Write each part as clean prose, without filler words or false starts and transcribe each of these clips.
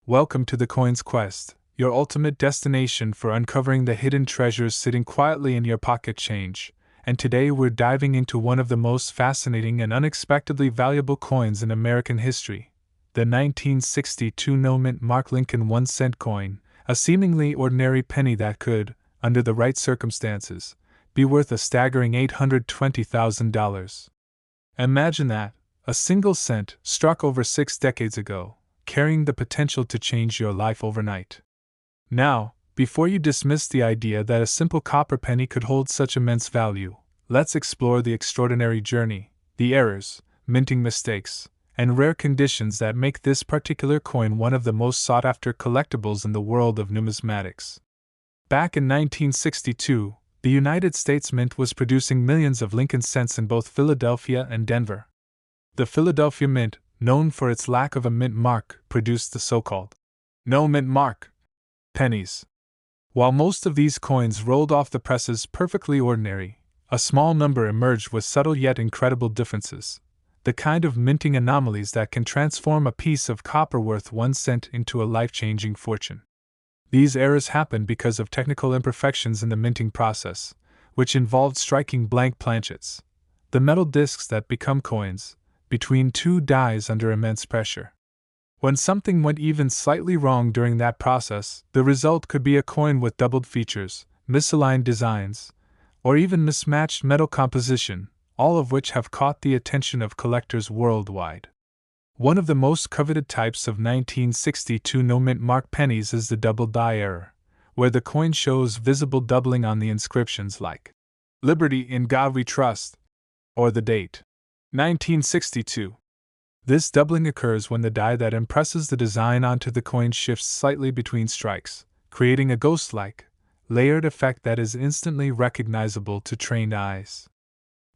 Welcome to the Coins Quest, your ultimate destination for uncovering the hidden treasures sitting quietly in your pocket change. And today we're diving into one of the most fascinating and unexpectedly valuable coins in American history, the 1962 no-mint Mark Lincoln 1-cent coin, a seemingly ordinary penny that could, under the right circumstances, be worth a staggering $820,000. Imagine that, a single cent struck over 6 decades ago, carrying the potential to change your life overnight. Now, before you dismiss the idea that a simple copper penny could hold such immense value, let's explore the extraordinary journey, the errors, minting mistakes, and rare conditions that make this particular coin one of the most sought-after collectibles in the world of numismatics. Back in 1962, the United States Mint was producing millions of Lincoln cents in both Philadelphia and Denver. The Philadelphia Mint, known for its lack of a mint mark, produced the so-called no mint mark pennies. While most of these coins rolled off the presses perfectly ordinary, a small number emerged with subtle yet incredible differences, the kind of minting anomalies that can transform a piece of copper worth 1 cent into a life-changing fortune. These errors happened because of technical imperfections in the minting process, which involved striking blank planchets, the metal discs that become coins, between two dies under immense pressure. When something went even slightly wrong during that process, the result could be a coin with doubled features, misaligned designs, or even mismatched metal composition, all of which have caught the attention of collectors worldwide. One of the most coveted types of 1962 no-mint mark pennies is the double die error, where the coin shows visible doubling on the inscriptions like "Liberty in God We Trust" or the date 1962. This doubling occurs when the die that impresses the design onto the coin shifts slightly between strikes, creating a ghost-like, layered effect that is instantly recognizable to trained eyes.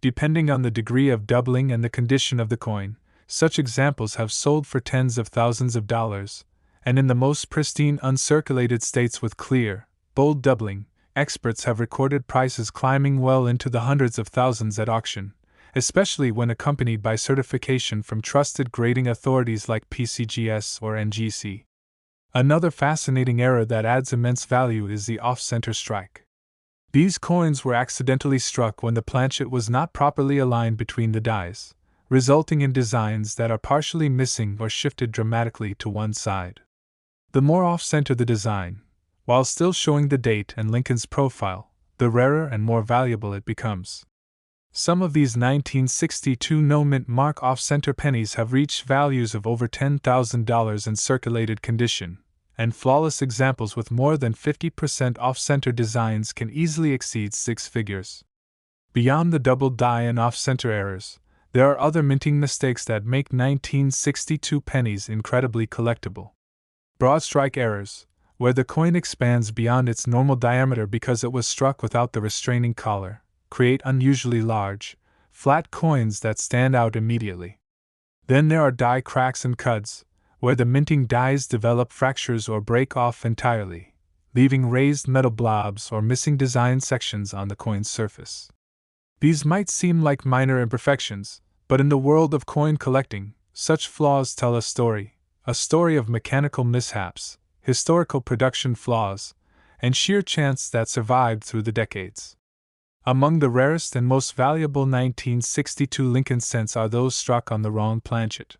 Depending on the degree of doubling and the condition of the coin, such examples have sold for tens of thousands of dollars, and in the most pristine uncirculated states with clear, bold doubling, experts have recorded prices climbing well into the hundreds of thousands at auction, especially when accompanied by certification from trusted grading authorities like PCGS or NGC. Another fascinating error that adds immense value is the off-center strike. These coins were accidentally struck when the planchet was not properly aligned between the dies, resulting in designs that are partially missing or shifted dramatically to one side. The more off-center the design, while still showing the date and Lincoln's profile, the rarer and more valuable it becomes. Some of these 1962 no-mint mark off-center pennies have reached values of over $10,000 in circulated condition, and flawless examples with more than 50% off-center designs can easily exceed 6 figures. Beyond the double die and off-center errors, there are other minting mistakes that make 1962 pennies incredibly collectible. Broad strike errors, where the coin expands beyond its normal diameter because it was struck without the restraining collar, create unusually large, flat coins that stand out immediately. Then there are die cracks and cuds, where the minting dies develop fractures or break off entirely, leaving raised metal blobs or missing design sections on the coin's surface. These might seem like minor imperfections, but in the world of coin collecting, such flaws tell a story of mechanical mishaps, historical production flaws, and sheer chance that survived through the decades. Among the rarest and most valuable 1962 Lincoln cents are those struck on the wrong planchet.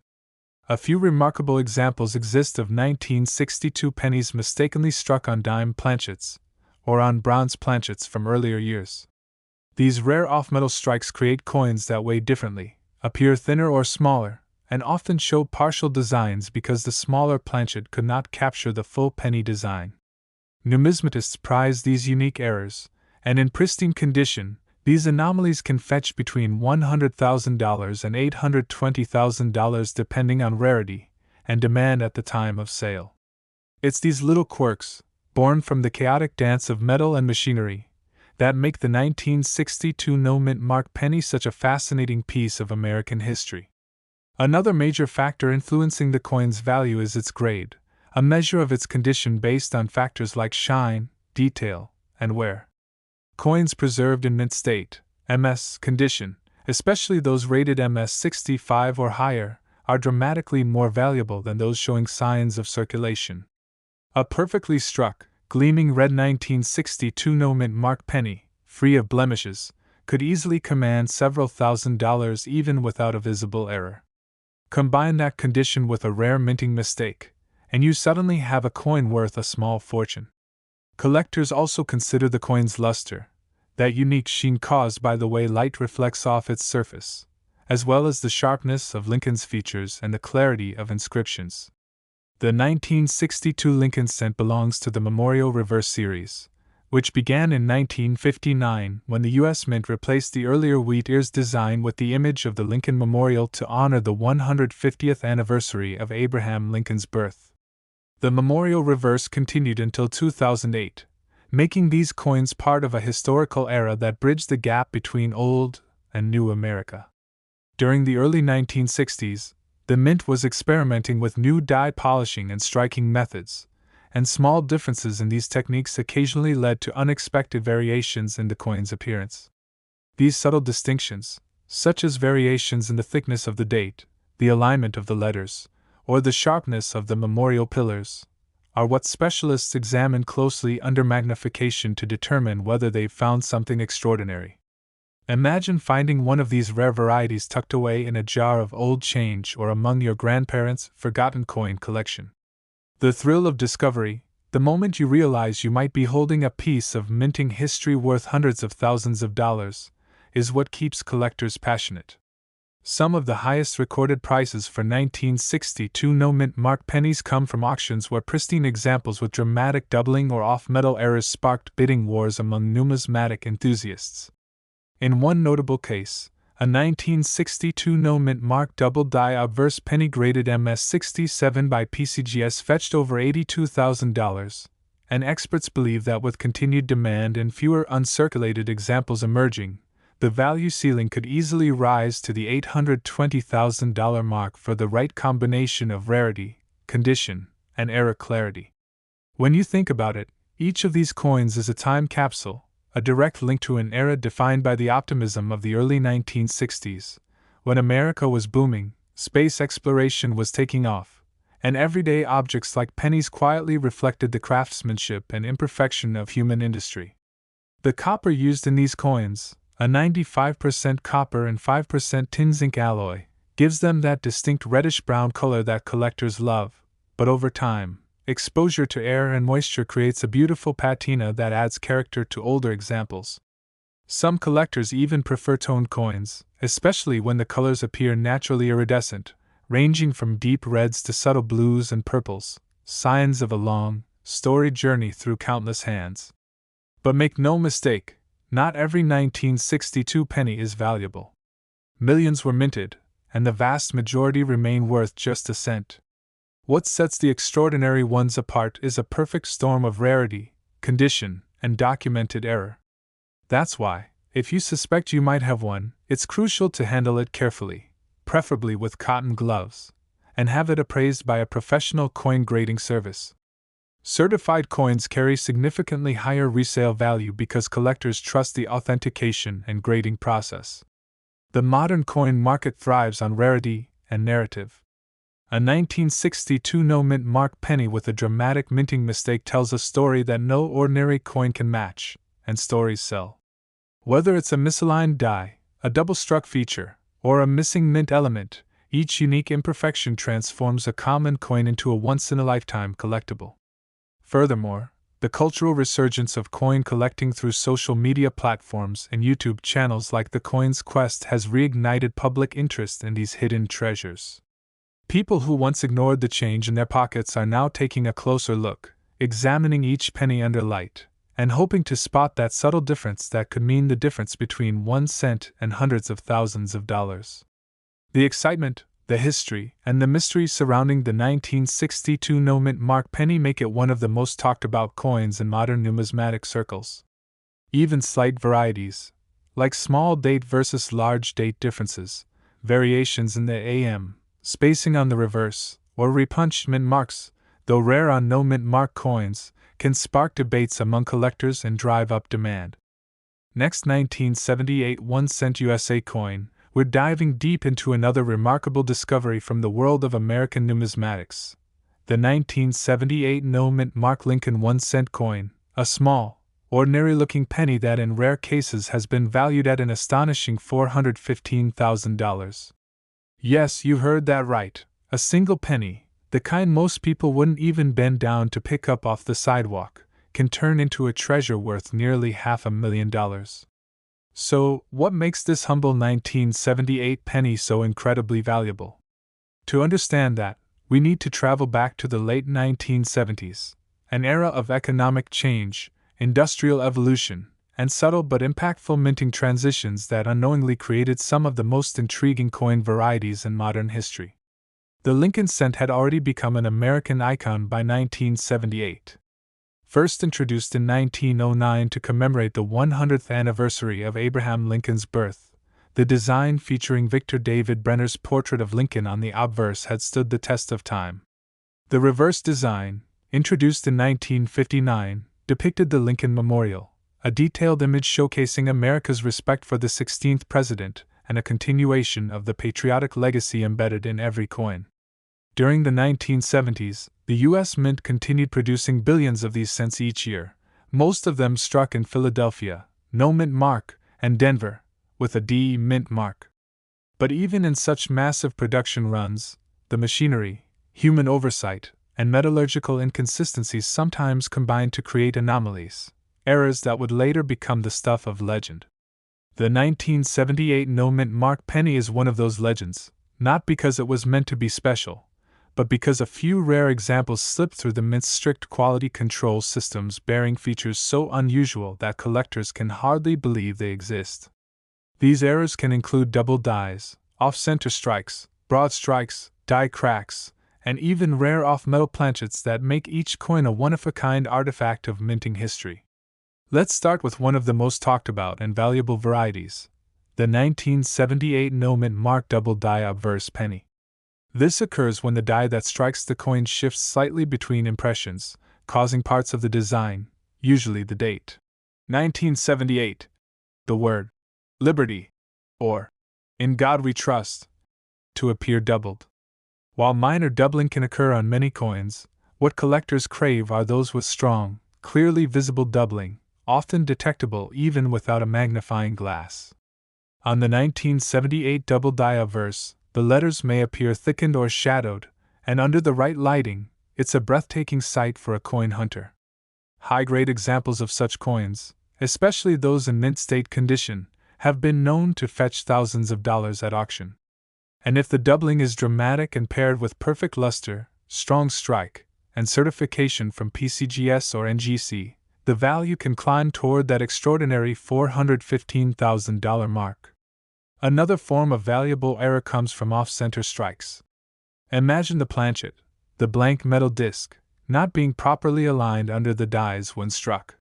A few remarkable examples exist of 1962 pennies mistakenly struck on dime planchets, or on bronze planchets from earlier years. These rare off-metal strikes create coins that weigh differently, appear thinner or smaller, and often show partial designs because the smaller planchet could not capture the full penny design. Numismatists prize these unique errors, and in pristine condition, these anomalies can fetch between $100,000 and $820,000 depending on rarity and demand at the time of sale. It's these little quirks, born from the chaotic dance of metal and machinery, that make the 1962 no-mint mark penny such a fascinating piece of American history. Another major factor influencing the coin's value is its grade, a measure of its condition based on factors like shine, detail, and wear. Coins preserved in mint state, MS condition, especially those rated MS 65 or higher, are dramatically more valuable than those showing signs of circulation. A perfectly struck, gleaming red 1962 no-mint mark penny, free of blemishes, could easily command several $1,000s even without a visible error. Combine that condition with a rare minting mistake, and you suddenly have a coin worth a small fortune. Collectors also consider the coin's luster, that unique sheen caused by the way light reflects off its surface, as well as the sharpness of Lincoln's features and the clarity of inscriptions. The 1962 Lincoln cent belongs to the Memorial Reverse series, which began in 1959 when the U.S. Mint replaced the earlier wheat ears design with the image of the Lincoln Memorial to honor the 150th anniversary of Abraham Lincoln's birth. The Memorial Reverse continued until 2008, making these coins part of a historical era that bridged the gap between old and new America. During the early 1960s, the Mint was experimenting with new die polishing and striking methods, and small differences in these techniques occasionally led to unexpected variations in the coin's appearance. These subtle distinctions, such as variations in the thickness of the date, the alignment of the letters, or the sharpness of the memorial pillars, are what specialists examine closely under magnification to determine whether they've found something extraordinary. Imagine finding one of these rare varieties tucked away in a jar of old change or among your grandparents' forgotten coin collection. The thrill of discovery, the moment you realize you might be holding a piece of minting history worth hundreds of thousands of dollars, is what keeps collectors passionate. Some of the highest recorded prices for 1962 no-mint mark pennies come from auctions where pristine examples with dramatic doubling or off-metal errors sparked bidding wars among numismatic enthusiasts. In one notable case, a 1962 no-mint mark double-die obverse penny graded MS-67 by PCGS fetched over $82,000, and experts believe that with continued demand and fewer uncirculated examples emerging, the value ceiling could easily rise to the $820,000 mark for the right combination of rarity, condition, and error clarity. When you think about it, each of these coins is a time capsule, a direct link to an era defined by the optimism of the early 1960s, when America was booming, space exploration was taking off, and everyday objects like pennies quietly reflected the craftsmanship and imperfection of human industry. The copper used in these coins, a 95% copper and 5% tin zinc alloy, gives them that distinct reddish-brown color that collectors love, but over time, exposure to air and moisture creates a beautiful patina that adds character to older examples. Some collectors even prefer toned coins, especially when the colors appear naturally iridescent, ranging from deep reds to subtle blues and purples, signs of a long, storied journey through countless hands. But make no mistake, not every 1962 penny is valuable. Millions were minted, and the vast majority remain worth just a cent. What sets the extraordinary ones apart is a perfect storm of rarity, condition, and documented error. That's why, if you suspect you might have one, it's crucial to handle it carefully, preferably with cotton gloves, and have it appraised by a professional coin grading service. Certified coins carry significantly higher resale value because collectors trust the authentication and grading process. The modern coin market thrives on rarity and narrative. A 1962 no-mint mark penny with a dramatic minting mistake tells a story that no ordinary coin can match, and stories sell. Whether it's a misaligned die, a double-struck feature, or a missing mint element, each unique imperfection transforms a common coin into a once-in-a-lifetime collectible. Furthermore, the cultural resurgence of coin collecting through social media platforms and YouTube channels like The Coin's Quest has reignited public interest in these hidden treasures. People who once ignored the change in their pockets are now taking a closer look, examining each penny under light, and hoping to spot that subtle difference that could mean the difference between 1 cent and hundreds of thousands of dollars. The excitement, the history, and the mystery surrounding the 1962 no-mint mark penny make it one of the most talked about coins in modern numismatic circles. Even slight varieties, like small date versus large date differences, variations in the AM, spacing on the reverse, or repunched mint marks, though rare on no-mint mark coins, can spark debates among collectors and drive up demand. Next, 1978 1 cent USA coin, we're diving deep into another remarkable discovery from the world of American numismatics: the 1978 no-mint Mark Lincoln 1-cent coin, a small, ordinary-looking penny that in rare cases has been valued at an astonishing $415,000. Yes, you heard that right, a single penny, the kind most people wouldn't even bend down to pick up off the sidewalk, can turn into a treasure worth nearly $500,000. So, what makes this humble 1978 penny so incredibly valuable? To understand that, we need to travel back to the late 1970s, an era of economic change, industrial evolution, and subtle but impactful minting transitions that unknowingly created some of the most intriguing coin varieties in modern history. The Lincoln cent had already become an American icon by 1978. First introduced in 1909 to commemorate the 100th anniversary of Abraham Lincoln's birth, the design featuring Victor David Brenner's portrait of Lincoln on the obverse had stood the test of time. The reverse design, introduced in 1959, depicted the Lincoln Memorial, a detailed image showcasing America's respect for the 16th president and a continuation of the patriotic legacy embedded in every coin. During the 1970s, the U.S. Mint continued producing billions of these cents each year, most of them struck in Philadelphia, no mint mark, and Denver, with a D mint mark. But even in such massive production runs, the machinery, human oversight, and metallurgical inconsistencies sometimes combined to create anomalies, errors that would later become the stuff of legend. The 1978 no mint mark penny is one of those legends, not because it was meant to be special, but because a few rare examples slipped through the Mint's strict quality control systems bearing features so unusual that collectors can hardly believe they exist. These errors can include double dies, off-center strikes, broad strikes, die cracks, and even rare off-metal planchets that make each coin a one-of-a-kind artifact of minting history. Let's start with one of the most talked about and valuable varieties, the 1978 no-mint mark double die obverse penny. This occurs when the die that strikes the coin shifts slightly between impressions, causing parts of the design, usually the date 1978, the word Liberty, or In God We Trust, to appear doubled. While minor doubling can occur on many coins, what collectors crave are those with strong, clearly visible doubling, often detectable even without a magnifying glass. On the 1978 double die obverse, the letters may appear thickened or shadowed, and under the right lighting, it's a breathtaking sight for a coin hunter. High-grade examples of such coins, especially those in mint state condition, have been known to fetch thousands of dollars at auction. And if the doubling is dramatic and paired with perfect luster, strong strike, and certification from PCGS or NGC, the value can climb toward that extraordinary $415,000 mark. Another form of valuable error comes from off-center strikes. Imagine the planchet, the blank metal disc, not being properly aligned under the dies when struck.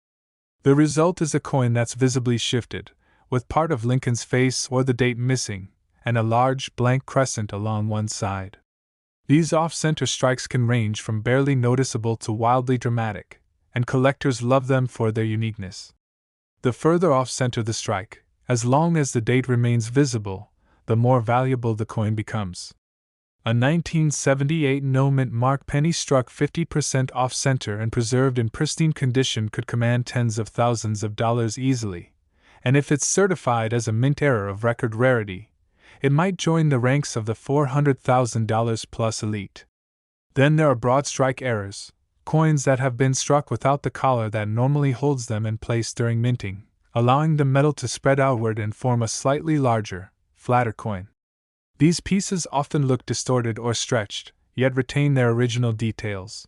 The result is a coin that's visibly shifted, with part of Lincoln's face or the date missing, and a large blank crescent along one side. These off-center strikes can range from barely noticeable to wildly dramatic, and collectors love them for their uniqueness. The further off-center the strike, as long as the date remains visible, the more valuable the coin becomes. A 1978 no-mint mark penny struck 50% off-center and preserved in pristine condition could command tens of thousands of dollars easily, and if it's certified as a mint error of record rarity, it might join the ranks of the $400,000 plus elite. Then there are broad strike errors, coins that have been struck without the collar that normally holds them in place during minting, allowing the metal to spread outward and form a slightly larger, flatter coin. These pieces often look distorted or stretched, yet retain their original details.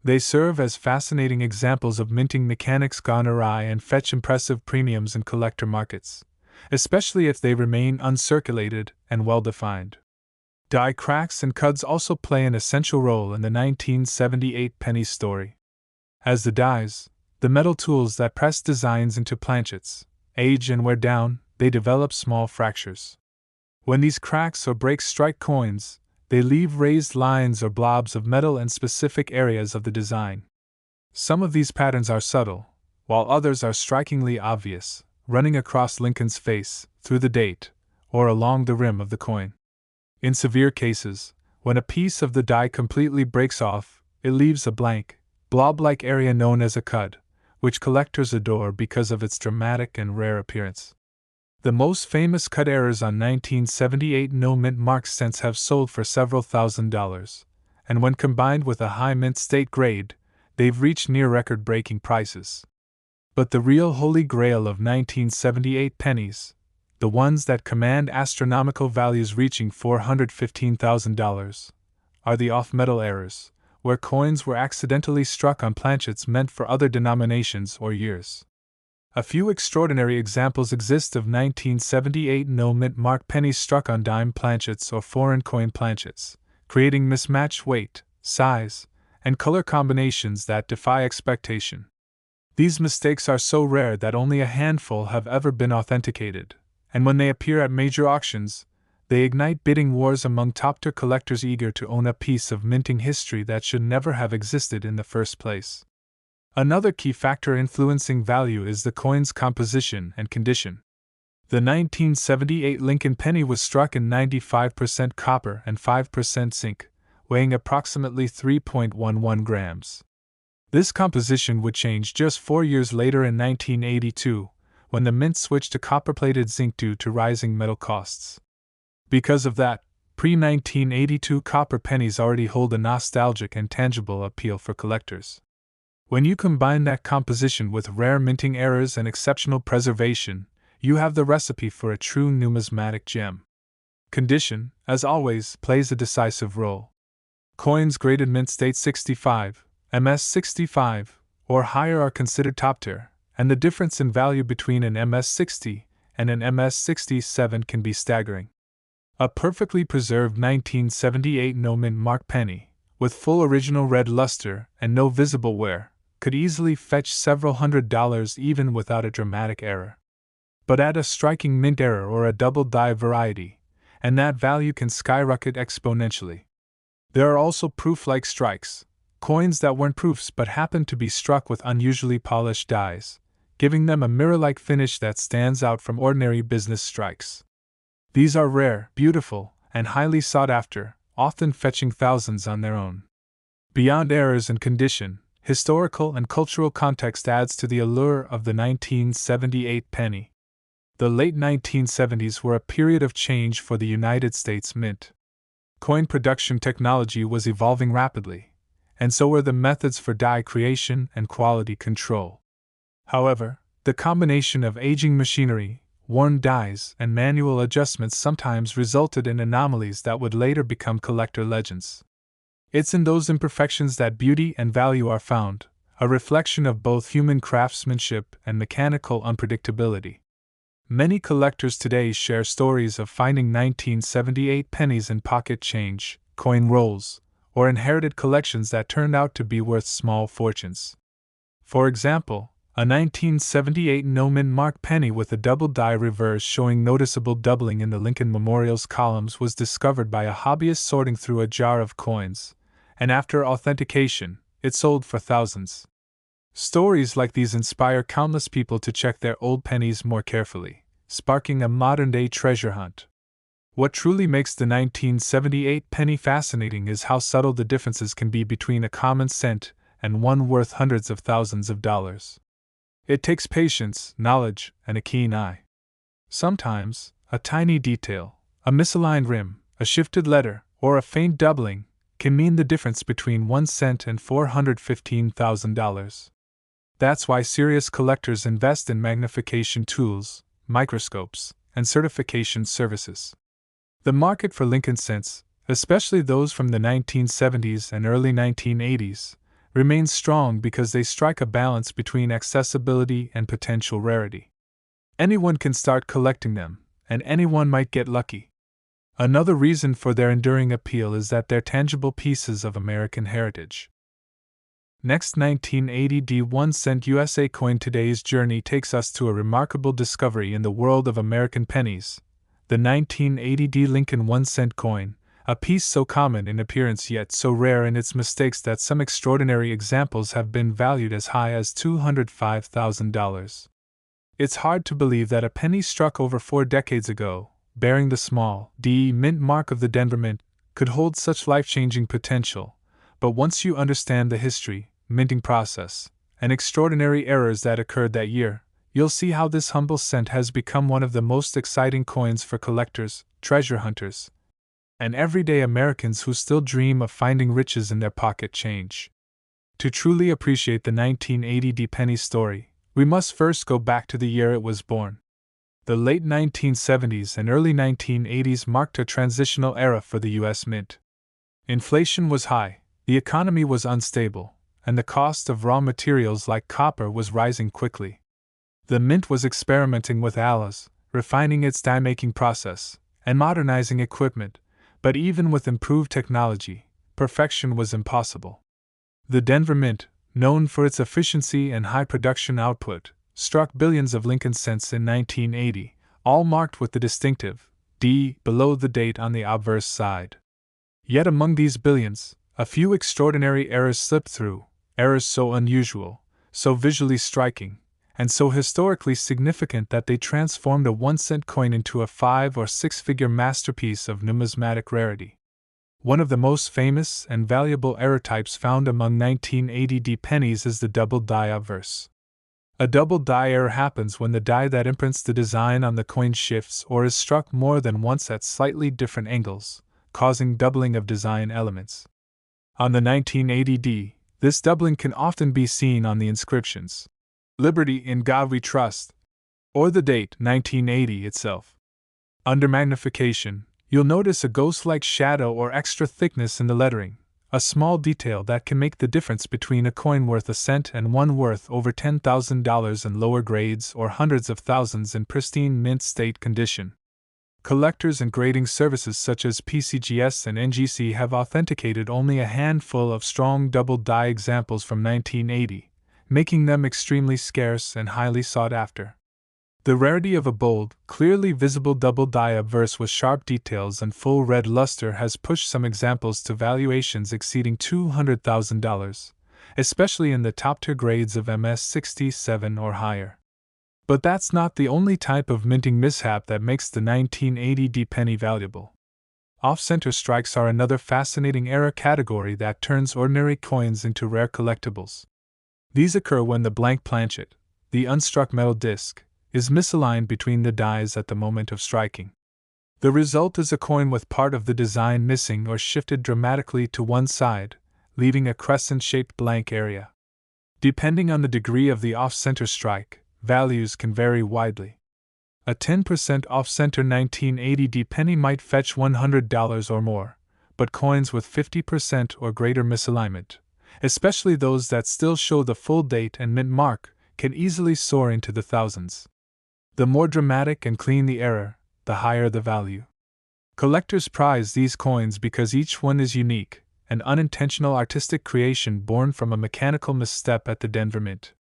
They serve as fascinating examples of minting mechanics gone awry and fetch impressive premiums in collector markets, especially if they remain uncirculated and well-defined. Die cracks and cuds also play an essential role in the 1978 penny story. As the dies, the metal tools that press designs into planchets, age and wear down, they develop small fractures. When these cracks or breaks strike coins, they leave raised lines or blobs of metal in specific areas of the design. Some of these patterns are subtle, while others are strikingly obvious, running across Lincoln's face, through the date, or along the rim of the coin. In severe cases, when a piece of the die completely breaks off, it leaves a blank, blob-like area known as a cud, which collectors adore because of its dramatic and rare appearance. The most famous cud errors on 1978 no mint mark cents have sold for several $1,000s, and when combined with a high mint state grade, they've reached near record-breaking prices. But the real holy grail of 1978 pennies, the ones that command astronomical values reaching $415,000, are the off-metal errors, where coins were accidentally struck on planchets meant for other denominations or years. A few extraordinary examples exist of 1978 no-mint mark pennies struck on dime planchets or foreign coin planchets, creating mismatched weight, size, and color combinations that defy expectation. These mistakes are so rare that only a handful have ever been authenticated, and when they appear at major auctions, they ignite bidding wars among top-tier collectors eager to own a piece of minting history that should never have existed in the first place. Another key factor influencing value is the coin's composition and condition. The 1978 Lincoln penny was struck in 95% copper and 5% zinc, weighing approximately 3.11 grams. This composition would change just 4 years later in 1982, when the mint switched to copper-plated zinc due to rising metal costs. Because of that, pre-1982 copper pennies already hold a nostalgic and tangible appeal for collectors. When you combine that composition with rare minting errors and exceptional preservation, you have the recipe for a true numismatic gem. Condition, as always, plays a decisive role. Coins graded mint state 65, MS 65, or higher are considered top tier, and the difference in value between an MS 60 and an MS 67 can be staggering. A perfectly preserved 1978 no-mint mark penny, with full original red luster and no visible wear, could easily fetch several $100s even without a dramatic error. But add a striking mint error or a double die variety, and that value can skyrocket exponentially. There are also proof-like strikes, coins that weren't proofs but happened to be struck with unusually polished dies, giving them a mirror-like finish that stands out from ordinary business strikes. These are rare, beautiful, and highly sought after, often fetching thousands on their own. Beyond errors in condition, historical and cultural context adds to the allure of the 1978 penny. The late 1970s were a period of change for the United States Mint. Coin production technology was evolving rapidly, and so were the methods for die creation and quality control. However, the combination of aging machinery, worn dies, and manual adjustments sometimes resulted in anomalies that would later become collector legends. It's in those imperfections that beauty and value are found, a reflection of both human craftsmanship and mechanical unpredictability. Many collectors today share stories of finding 1978 pennies in pocket change, coin rolls, or inherited collections that turned out to be worth small fortunes. For example, a 1978 no-mint mark penny with a double die reverse showing noticeable doubling in the Lincoln Memorial's columns was discovered by a hobbyist sorting through a jar of coins, and after authentication, it sold for thousands. Stories like these inspire countless people to check their old pennies more carefully, sparking a modern-day treasure hunt. What truly makes the 1978 penny fascinating is how subtle the differences can be between a common cent and one worth hundreds of thousands of dollars. It takes patience, knowledge, and a keen eye. Sometimes, a tiny detail, a misaligned rim, a shifted letter, or a faint doubling, can mean the difference between 1 cent and $415,000. That's why serious collectors invest in magnification tools, microscopes, and certification services. The market for Lincoln cents, especially those from the 1970s and early 1980s, remains strong because they strike a balance between accessibility and potential rarity. Anyone can start collecting them, and anyone might get lucky. Another reason for their enduring appeal is that they're tangible pieces of American heritage. Next, 1980 D1 cent USA coin. Today's journey takes us to a remarkable discovery in the world of American pennies, the 1980 D Lincoln 1 cent coin, a piece so common in appearance yet so rare in its mistakes that some extraordinary examples have been valued as high as $205,000. It's hard to believe that a penny struck over 4 decades ago, bearing the small D mint mark of the Denver Mint, could hold such life-changing potential, but once you understand the history, minting process, and extraordinary errors that occurred that year, you'll see how this humble cent has become one of the most exciting coins for collectors, treasure hunters, and everyday Americans who still dream of finding riches in their pocket change. To truly appreciate the 1980 penny story, we must first go back to the year it was born. The late 1970s and early 1980s marked a transitional era for the U.S. Mint. Inflation was high, the economy was unstable, and the cost of raw materials like copper was rising quickly. The Mint was experimenting with alloys, refining its die-making process, and modernizing equipment, but even with improved technology, perfection was impossible. The Denver Mint, known for its efficiency and high production output, struck billions of Lincoln cents in 1980, all marked with the distinctive D below the date on the obverse side. Yet among these billions, a few extraordinary errors slipped through, errors so unusual, so visually striking, and so historically significant that they transformed a 1-cent coin into a 5- or 6-figure masterpiece of numismatic rarity. One of the most famous and valuable error types found among 1980 pennies is the double die obverse. A double die error happens when the die that imprints the design on the coin shifts or is struck more than once at slightly different angles, causing doubling of design elements. On the 1980 this doubling can often be seen on the inscriptions, "Liberty in God We Trust," or the date 1980 itself. Under magnification, you'll notice a ghost-like shadow or extra thickness in the lettering, a small detail that can make the difference between a coin worth a cent and one worth over $10,000 in lower grades or hundreds of thousands in pristine mint state condition. Collectors and grading services such as PCGS and NGC have authenticated only a handful of strong double die examples from 1980, making them extremely scarce and highly sought after. The rarity of a bold, clearly visible double die obverse with sharp details and full red luster has pushed some examples to valuations exceeding $200,000, especially in the top-tier grades of MS-67 or higher. But that's not the only type of minting mishap that makes the 1980 penny valuable. Off-center strikes are another fascinating error category that turns ordinary coins into rare collectibles. These occur when the blank planchet, the unstruck metal disc, is misaligned between the dies at the moment of striking. The result is a coin with part of the design missing or shifted dramatically to one side, leaving a crescent-shaped blank area. Depending on the degree of the off-center strike, values can vary widely. A 10% off-center 1980 penny might fetch $100 or more, but coins with 50% or greater misalignment, especially those that still show the full date and mint mark, can easily soar into the thousands. The more dramatic and clean the error, the higher the value. Collectors prize these coins because each one is unique, an unintentional artistic creation born from a mechanical misstep at the Denver Mint.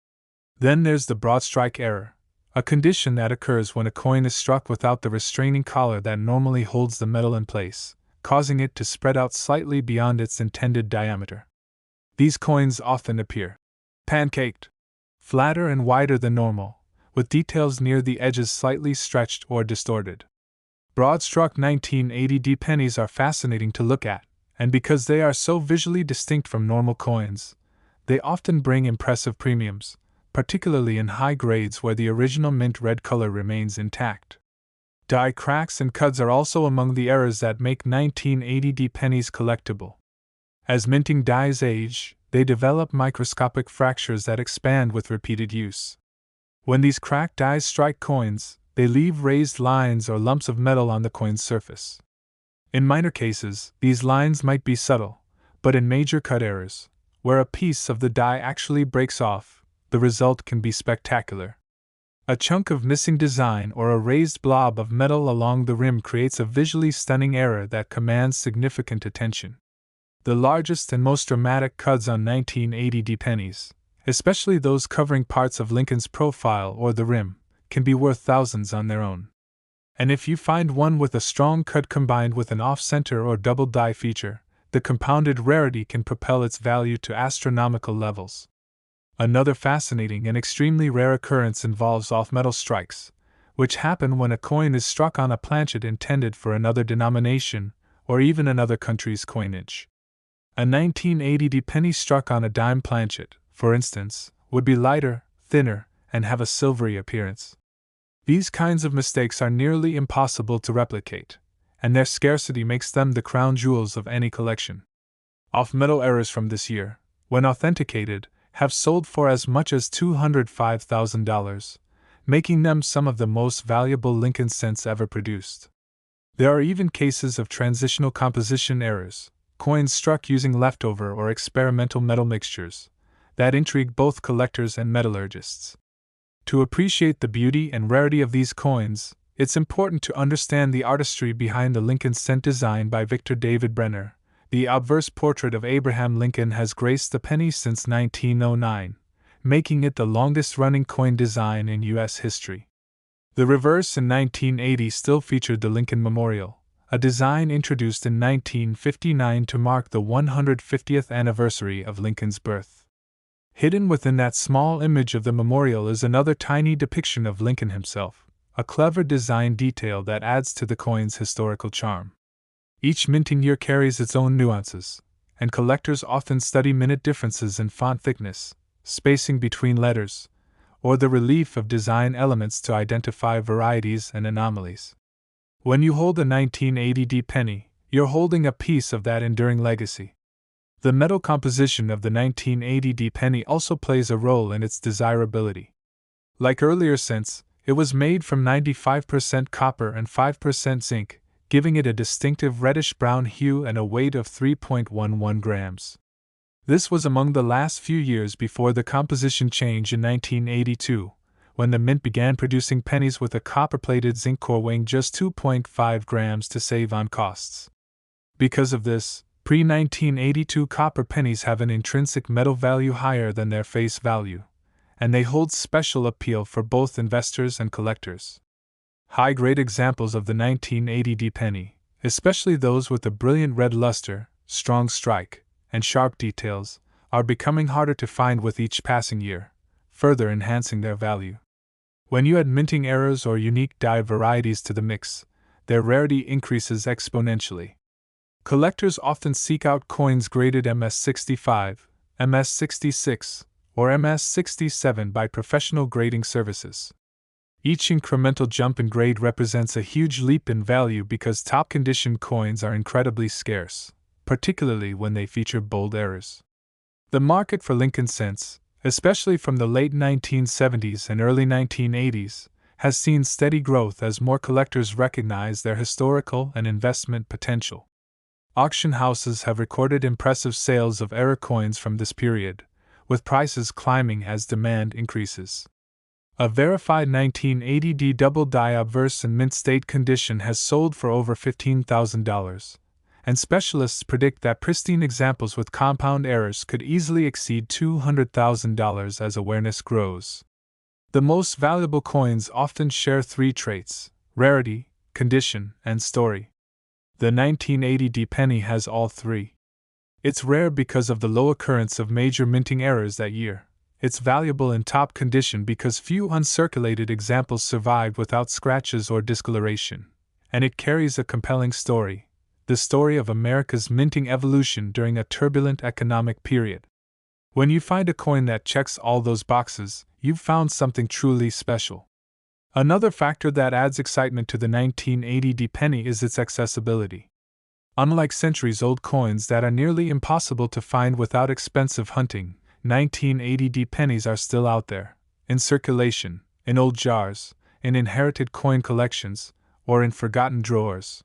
Then there's the broad strike error, a condition that occurs when a coin is struck without the restraining collar that normally holds the metal in place, causing it to spread out slightly beyond its intended diameter. These coins often appear pancaked, flatter and wider than normal, with details near the edges slightly stretched or distorted. Broad-struck 1980 pennies are fascinating to look at, and because they are so visually distinct from normal coins, they often bring impressive premiums, particularly in high grades where the original mint red color remains intact. Die cracks and cuts are also among the errors that make 1980 pennies collectible. As minting dies age, they develop microscopic fractures that expand with repeated use. When these cracked dies strike coins, they leave raised lines or lumps of metal on the coin's surface. In minor cases, these lines might be subtle, but in major cut errors, where a piece of the die actually breaks off, the result can be spectacular. A chunk of missing design or a raised blob of metal along the rim creates a visually stunning error that commands significant attention. The largest and most dramatic cuts on 1980 pennies, especially those covering parts of Lincoln's profile or the rim, can be worth thousands on their own. And if you find one with a strong cut combined with an off-center or double die feature, the compounded rarity can propel its value to astronomical levels. Another fascinating and extremely rare occurrence involves off-metal strikes, which happen when a coin is struck on a planchet intended for another denomination or even another country's coinage. A 1980 penny struck on a dime planchet, for instance, would be lighter, thinner, and have a silvery appearance. These kinds of mistakes are nearly impossible to replicate, and their scarcity makes them the crown jewels of any collection. Off-metal errors from this year, when authenticated, have sold for as much as $205,000, making them some of the most valuable Lincoln cents ever produced. There are even cases of transitional composition errors, coins struck using leftover or experimental metal mixtures, that intrigue both collectors and metallurgists. To appreciate the beauty and rarity of these coins, it's important to understand the artistry behind the Lincoln cent design by Victor David Brenner. The obverse portrait of Abraham Lincoln has graced the penny since 1909, making it the longest-running coin design in U.S. history. The reverse in 1980 still featured the Lincoln Memorial, a design introduced in 1959 to mark the 150th anniversary of Lincoln's birth. Hidden within that small image of the memorial is another tiny depiction of Lincoln himself, a clever design detail that adds to the coin's historical charm. Each minting year carries its own nuances, and collectors often study minute differences in font thickness, spacing between letters, or the relief of design elements to identify varieties and anomalies. When you hold a 1980 penny, you're holding a piece of that enduring legacy. The metal composition of the 1980 penny also plays a role in its desirability. Like earlier cents, it was made from 95% copper and 5% zinc, giving it a distinctive reddish-brown hue and a weight of 3.11 grams. This was among the last few years before the composition change in 1982, when the mint began producing pennies with a copper-plated zinc core weighing just 2.5 grams to save on costs. Because of this, pre-1982 copper pennies have an intrinsic metal value higher than their face value, and they hold special appeal for both investors and collectors. High-grade examples of the 1980 penny, especially those with a brilliant red luster, strong strike, and sharp details, are becoming harder to find with each passing year, further enhancing their value. When you add minting errors or unique die varieties to the mix, their rarity increases exponentially. Collectors often seek out coins graded MS65, MS66, or MS67 by professional grading services. Each incremental jump in grade represents a huge leap in value because top-condition coins are incredibly scarce, particularly when they feature bold errors. The market for Lincoln cents, especially from the late 1970s and early 1980s, has seen steady growth as more collectors recognize their historical and investment potential. Auction houses have recorded impressive sales of error coins from this period, with prices climbing as demand increases. A verified 1980 double die obverse in mint state condition has sold for over $15,000, and specialists predict that pristine examples with compound errors could easily exceed $200,000 as awareness grows. The most valuable coins often share three traits: rarity, condition, and story. The 1980 penny has all three. It's rare because of the low occurrence of major minting errors that year. It's valuable in top condition because few uncirculated examples survived without scratches or discoloration. And it carries a compelling story, the story of America's minting evolution during a turbulent economic period. When you find a coin that checks all those boxes, you've found something truly special. Another factor that adds excitement to the 1980 penny is its accessibility. Unlike centuries-old coins that are nearly impossible to find without expensive hunting, 1980 pennies are still out there, in circulation, in old jars, in inherited coin collections, or in forgotten drawers.